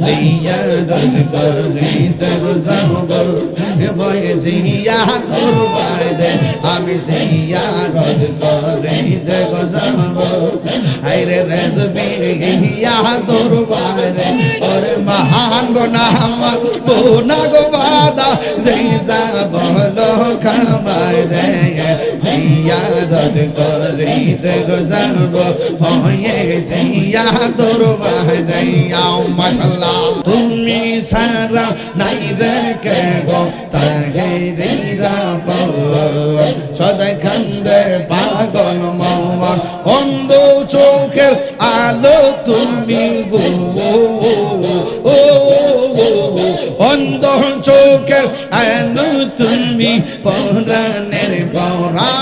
জিয়ারত করিতে যাব ভয়ে জিয়া দরবারে আমি জিয়ারত করিতে যাব আইরে রেজবি হিয়া দরবারে ওরে মহান গোনামাত বোনা গো বাদা যেই যাব খামারে জিয়ারত করিতে যাব ভয়ে জিয়া দরবারে আও মাশাআল্লাহ তুমি সারা নাই রে কে গো তাহে দিরা পাওয়া সদাই খান্দে পাগল মওয়া অন্ধ চোখের আলো তুমি গো অন্ধ চোখের আলো তুমি পরাণের পরা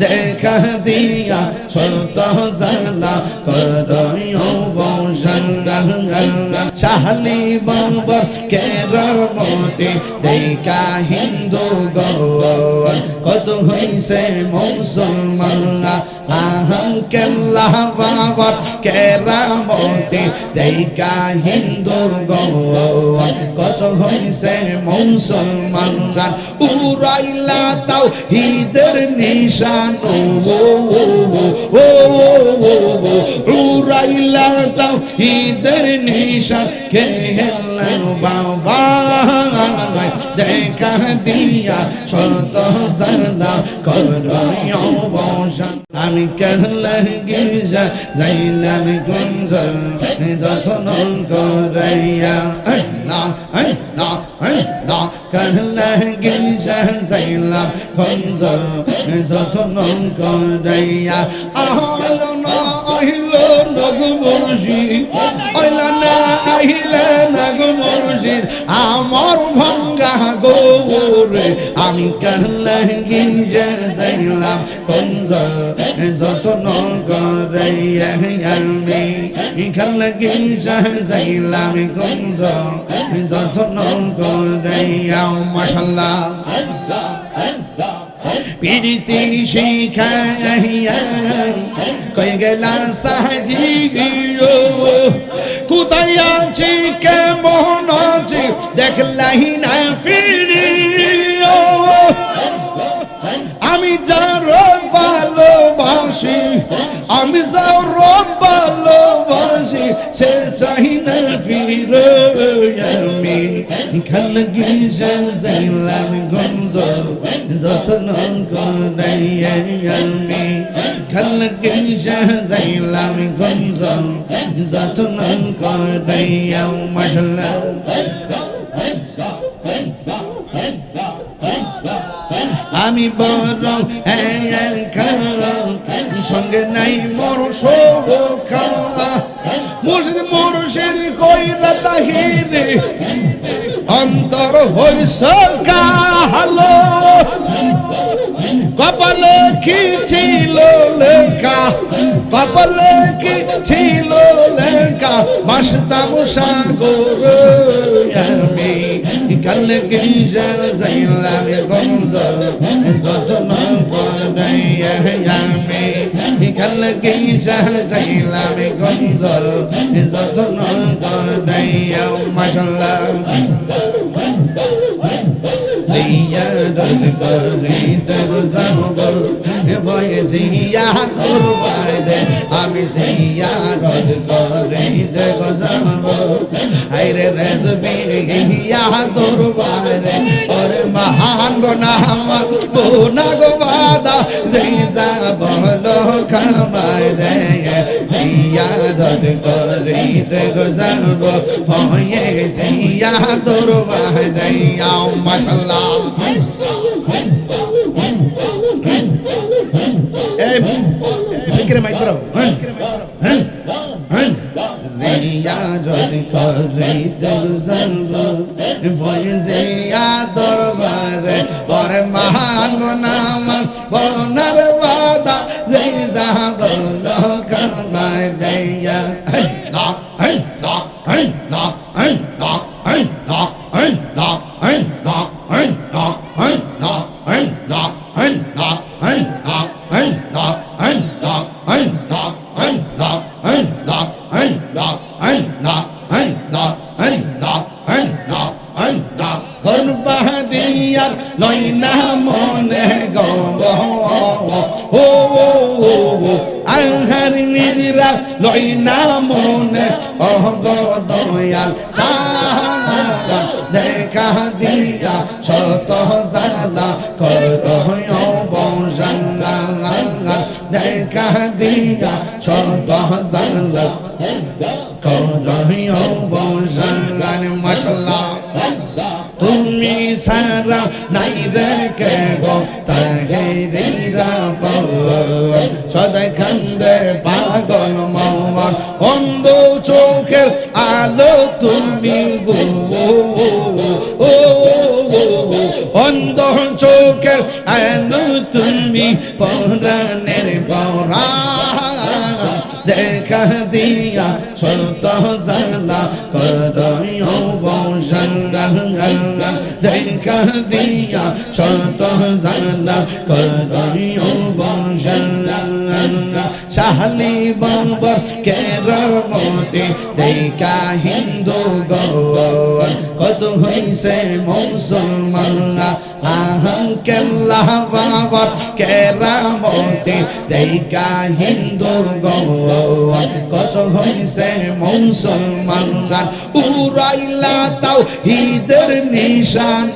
দেখা দিয়া সত জালা করয় বংশাঙ্গা শাহলি বাবার কেরামতি দেখা হিন্দু গৌর কত হইছে মুসলমান আহম কেল্লা বাবার কেরামতি দেখা হিন্দু গৌর কত হইছে মুসলমান উড়াইলা তাও হিদের নিশান উড়াইলা তাও হিদের নিশান খেলাম বাবা দেখা দিয়া শত জানা করয় বংশান আমি কেলা গির্জা যাইলাম গঞ্জ যতন করাইয়া কেলা গির্জা যাইলাম গঞ্জ যতন করাইয়া আহল না আহিল নগু মুর্শিদ আইলা না আহিলে নগু মুর্শিদ আমার ভাঙ্গা গোরে আমি কেলা গির্জা যাইলাম গঞ্জ যতন করাইয়া আমি কেলা গির্জা যাইলাম গঞ্জ যতন করাইয়া মাশাআল্লাহ পিরিতি শিখাইয়া কই গেলা সাজিও কোথায় আছি কেমন আছি দেখলাই না ফিরিও আমি যার ভালোবাসি আমি যার ভালোবাসি সে চাই না ফিরে আমি খাল গিয়ে যাইলাম গঞ্জ যতন করাইয়া আমি খাল গিয়ে যাইলাম গঞ্জ যতন করাইয়া মাশাআল্লাহ আমি বড় সঙ্গে নাই মোর সব খাওয়া মুর্শিদ মুর্শিদ কইরা তাহিরে অন্তর হইস কালো কপালে কি ছিল লেখা কপালে কি ছিল লেখা বাসতাম সাগর আমি কাল গিয়ে যাইলাম গঞ্জ যতন করাইয়া আমি কাল গিয়ে যাইলাম গঞ্জ যতন করাইয়া মাশাআল্লাহ জিয়ারত করিতে যাব ভয়ে জিয়া দরবারে আমি জিয়ারত করিতে যাব আইরে রেজবি হিয়া দরবারে ওরে মহান গোনামাত বোনা গো বাদা যেই যাব খামারে জিয়ারত করিতে যাব ভয়ে জিয়া দরবারে আও মাশাআল্লাহ জিকির মাইক করো জিয়ারত করিতে যাব ভয়ে জিয়া দরবারে ওরে মহান গোনামাত বোনার বাদা যেই যাব খামারে না না না না হরবাড়িয়া লই না মনে গো ও আহার নিরা লই না মনে ও গো দয়াল চালা দেখা দিয়া শত জালা করো বংশাঙ্গা দেখা দিয়া শত জালা করো বংশাঙ্গা মাশাআল্লাহ তুমি সারা নাই রে কে গো তাগে রেরা সদাই খন্দে পাগল মন অন্ধ চোখের আলো তুমি গো অন্ধ চোখের আলো তুমি পরাণের পরা দেখা দিয়া শত জালা করো বংশাঙ্গা দেখা দিয়া শত জালা করো বংশাঙ্গা শাহলি বাবা কেরামতে দেখা হিন্দু গৌর কত হইছে মুসলমান আহম কেল্লা বাবা কেরামতে দেখা হিন্দু গৌর কত হইছে মুসলমান উড়াইলা তাও হিদের নিশান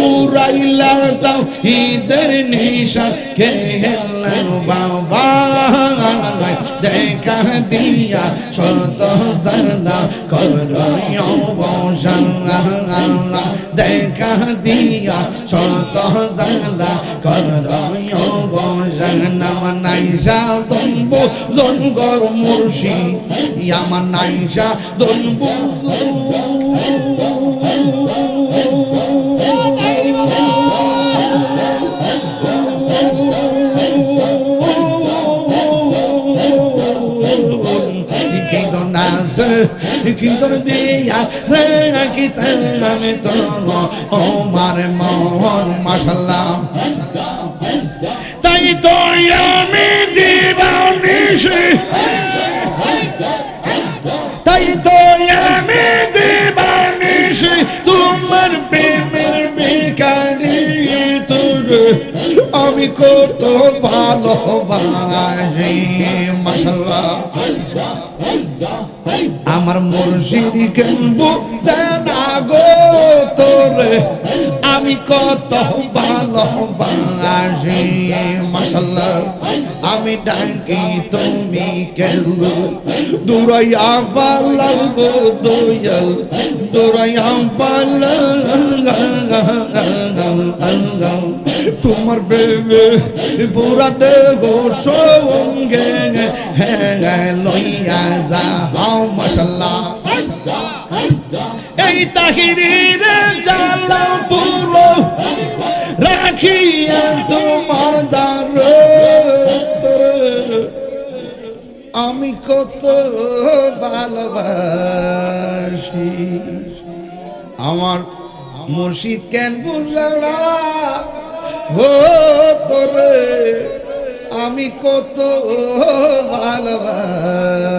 উড়াইলা তাও হিদের নিশান খেলেন বাবা দেখা দিয়া শত জালা করো বংশাঙ্গা দেখা দিয়া শত জালা করো বংশাঙ্গা নাইসা দম্বু জনগর মুর্শি আমার নাইসা দম্বু কিন্তু দিয়া রাখিতে আমি তো আমার মন মাশাআল্লাহ তাই তো আমি দিবানিশি তাই তো আমি দিবানিশি তোমার প্রেমের ভিখারি তোর আমি কত ভালোবাসি মাশাআল্লাহ আমার মুর্শিদ কেনবো জানা গো তোরে আমি কত ভালোবাসি মাশাআল্লাহ আমি ডাকি তুমি কেনবো দূরাইয়া পালা গো দয়াল দূরাইয়া পালা তোমার বেবে পুরা দেহ সঙ্গে লইয়া যাও মাশাআল্লাহ এই তাহিরির জালা পুরো রাখিয়া তোমার দ্বার আমি কত ভালোবাসি আমার মুর্শিদ কেন বুঝলা ও তোরে আমি কত ভালোবাসি